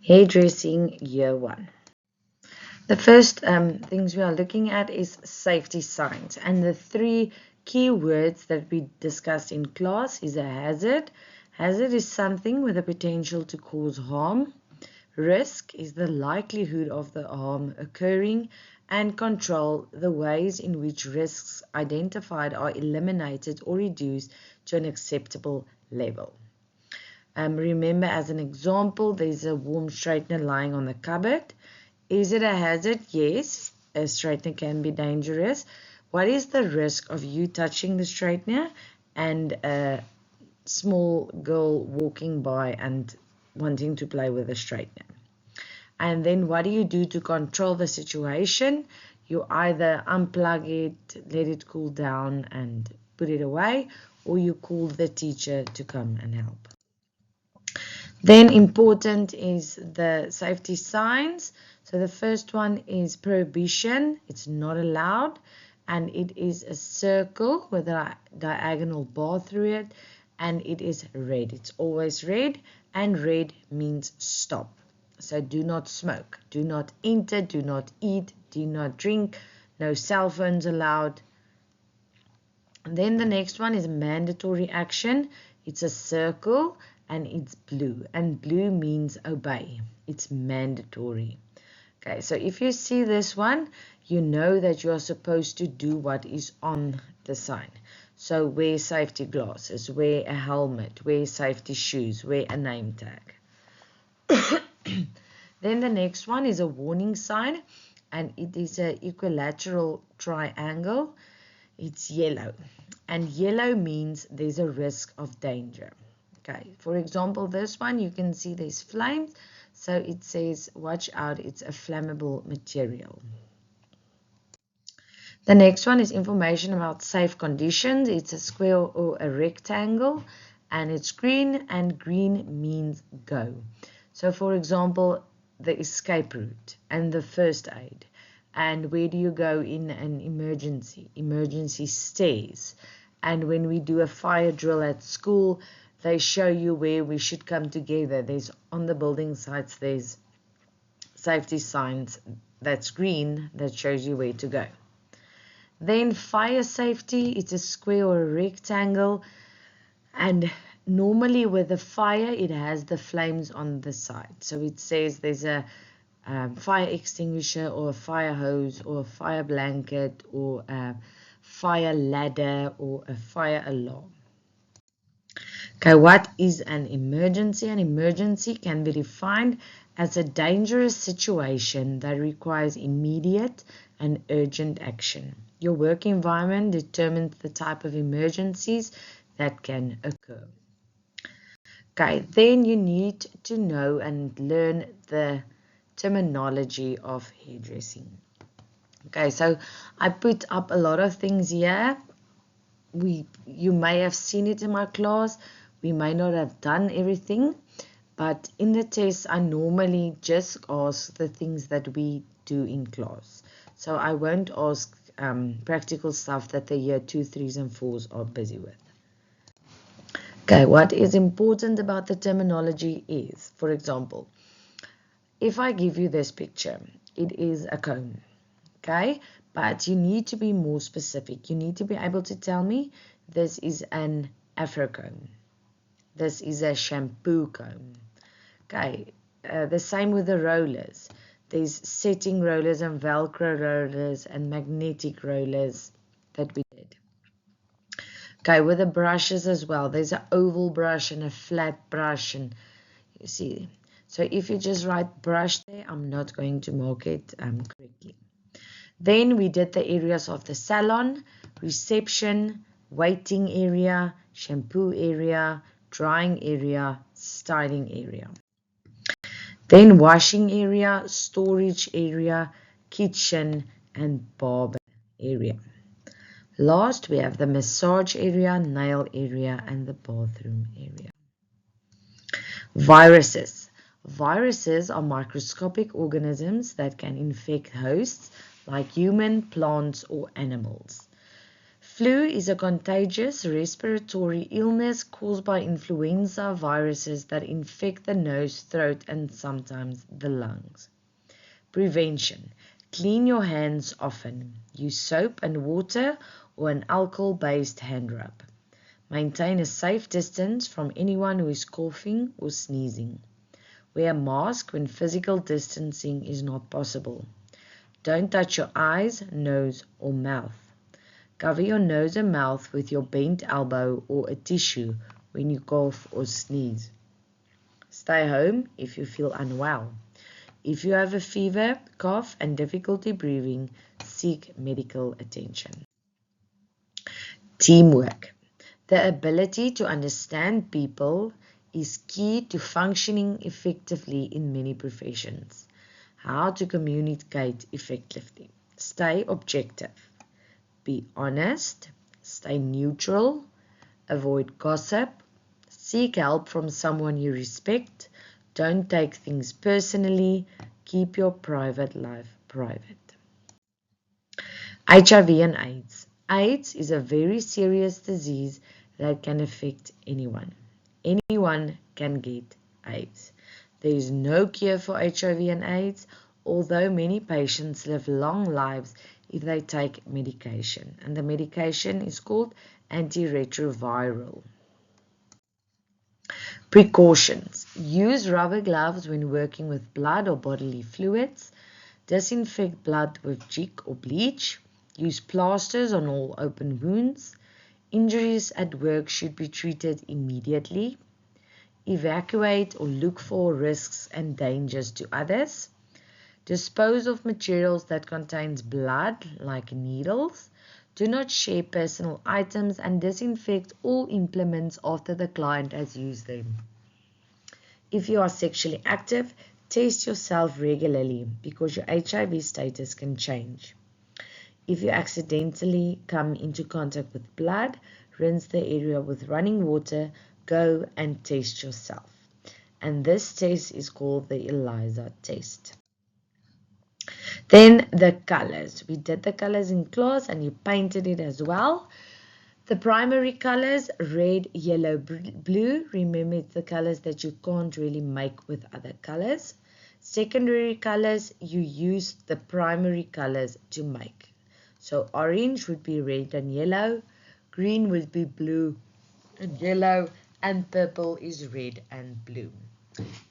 Hairdressing Year 1. The first things we are looking at is safety signs, and the three key words that we discussed in class is a hazard. Hazard is something with the potential to cause harm. Risk is the likelihood of the harm occurring, and control, the ways in which risks identified are eliminated or reduced to an acceptable level. Remember, as an example, there's a warm straightener lying on the cupboard. Is it a hazard? Yes, a straightener can be dangerous. What is the risk of you touching the straightener and a small girl walking by and wanting to play with the straightener? And then what do you do to control the situation? You either unplug it, let it cool down and put it away, or you call the teacher to come and help. Then important is the safety signs. So the first one is prohibition. It's not allowed, and it is a circle with a diagonal bar through it, and it is red. It's always red, and red means stop. So do not smoke, do not enter, do not eat, do not drink, no cell phones allowed. And then the next one is mandatory action. It's a circle and it's blue, and blue means obey. It's mandatory. Okay, so if you see this one, you know that you are supposed to do what is on the sign. So wear safety glasses, wear a helmet, wear safety shoes, wear a name tag. Then the next one is a warning sign, and it is an equilateral triangle. It's yellow, and yellow means there's a risk of danger. Okay, for example, this one, you can see there's flames, so it says watch out, it's a flammable material. The next one is information about safe conditions. It's a square or a rectangle, and it's green, and green means go. So for example, the escape route and the first aid. And where do you go in an emergency? Emergency stairs. And when we do a fire drill at school, they show you where we should come together. There's on the building sites, there's safety signs that's green that shows you where to go. Then fire safety, it's a square or a rectangle, and normally with a fire it has the flames on the side. So it says there's a fire extinguisher or a fire hose or a fire blanket or a fire ladder or a fire alarm. Okay, what is an emergency? An emergency can be defined as a dangerous situation that requires immediate and urgent action. Your work environment determines the type of emergencies that can occur. Okay, then you need to know and learn the terminology of hairdressing. Okay, so I put up a lot of things here. You may have seen it in my class. We may not have done everything, but in the test I normally just ask the things that we do in class. So I won't ask practical stuff that the year 2, 3s and 4s are busy with. Okay, what is important about the terminology is, for example, if I give you this picture, it is a comb, okay? But you need to be more specific. You need to be able to tell me this is an afro comb. This is a shampoo comb. Okay, the same with the rollers. There's setting rollers and Velcro rollers and magnetic rollers that we did. Okay, with the brushes as well. There's an oval brush and a flat brush, and you see. So if you just write brush there, I'm not going to mark it correctly. Then we did the areas of the salon, reception, waiting area, shampoo area, drying area, styling area. Then washing area, storage area, kitchen, and barber area. Last, we have the massage area, nail area, and the bathroom area. Viruses. Viruses are microscopic organisms that can infect hosts like human, plants, or animals. Flu is a contagious respiratory illness caused by influenza viruses that infect the nose, throat, and sometimes the lungs. Prevention. Clean your hands often. Use soap and water or an alcohol-based hand rub. Maintain a safe distance from anyone who is coughing or sneezing. Wear a mask when physical distancing is not possible. Don't touch your eyes, nose, or mouth. Cover your nose and mouth with your bent elbow or a tissue when you cough or sneeze. Stay home if you feel unwell. If you have a fever, cough, and difficulty breathing, seek medical attention. Teamwork. The ability to understand people is key to functioning effectively in many professions. How to communicate effectively. Stay objective. Be honest. Stay neutral. Avoid gossip. Seek help from someone you respect. Don't take things personally. Keep your private life private. HIV and AIDS. AIDS is a very serious disease that can affect anyone. Anyone can get AIDS. There is no cure for HIV and AIDS, although many patients live long lives if they take medication. And the medication is called antiretroviral. Precautions. Use rubber gloves when working with blood or bodily fluids. Disinfect blood with jig or bleach. Use plasters on all open wounds. Injuries at work should be treated immediately. Evacuate or look for risks and dangers to others. Dispose of materials that contains blood, like needles. Do not share personal items and disinfect all implements after the client has used them. If you are sexually active, test yourself regularly because your HIV status can change. If you accidentally come into contact with blood, rinse the area with running water. Go and test yourself. And this test is called the ELISA test. Then the colors. We did the colors in class and you painted it as well. The primary colors, red, yellow, blue. Remember, it's the colors that you can't really make with other colors. Secondary colors, you use the primary colors to make. So orange would be red and yellow, green would be blue and yellow, and purple is red and blue.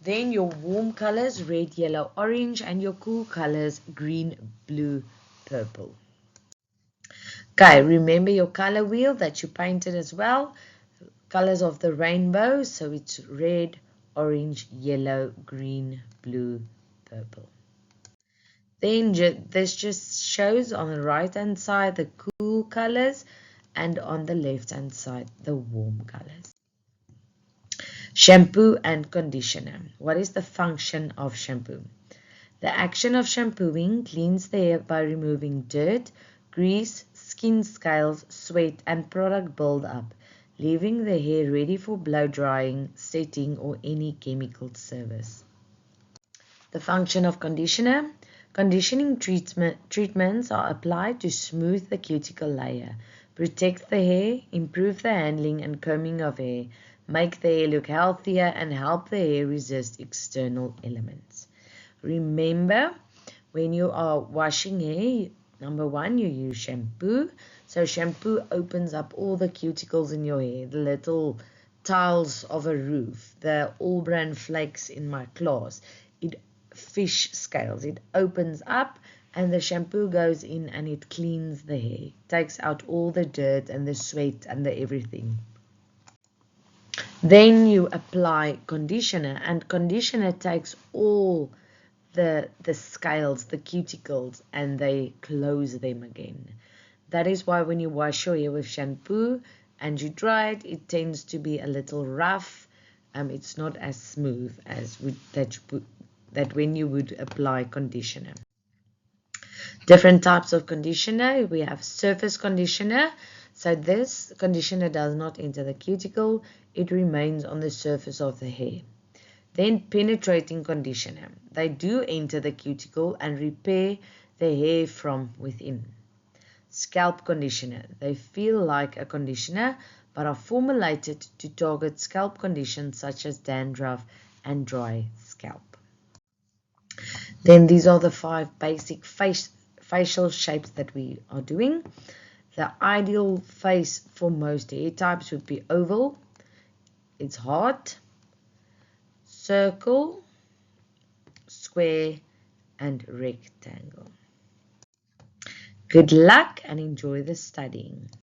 Then your warm colors, red, yellow, orange, and your cool colors, green, blue, purple. Okay, remember your color wheel that you painted as well. Colors of the rainbow, so it's red, orange, yellow, green, blue, purple. Then this just shows on the right hand side the cool colors and on the left hand side the warm colors. Shampoo and conditioner. What is the function of shampoo? The action of shampooing cleans the hair by removing dirt, grease, skin scales, sweat and product build-up, leaving the hair ready for blow drying, setting or any chemical service. The function of conditioner. Conditioning treatments are applied to smooth the cuticle layer, protect the hair, improve the handling and combing of hair, make the hair look healthier and help the hair resist external elements. Remember, when you are washing hair, number one, you use shampoo. So shampoo opens up all the cuticles in your hair, the little tiles of a roof, the all-bran flakes in my class. Fish scales. It opens up and the shampoo goes in and it cleans the hair, takes out all the dirt and the sweat and the everything. Then you apply conditioner, and conditioner takes all the scales, the cuticles, and they close them again. That is why when you wash your hair with shampoo and you dry it, it tends to be a little rough. It's not as smooth as that when you would apply conditioner. Different types of conditioner. We have surface conditioner. So this conditioner does not enter the cuticle. It remains on the surface of the hair. Then penetrating conditioner. They do enter the cuticle and repair the hair from within. Scalp conditioner. They feel like a conditioner but are formulated to target scalp conditions such as dandruff and dry scalp. Then these are the 5 basic facial shapes that we are doing. The ideal face for most hair types would be oval, it's heart, circle, square, and rectangle. Good luck and enjoy the studying.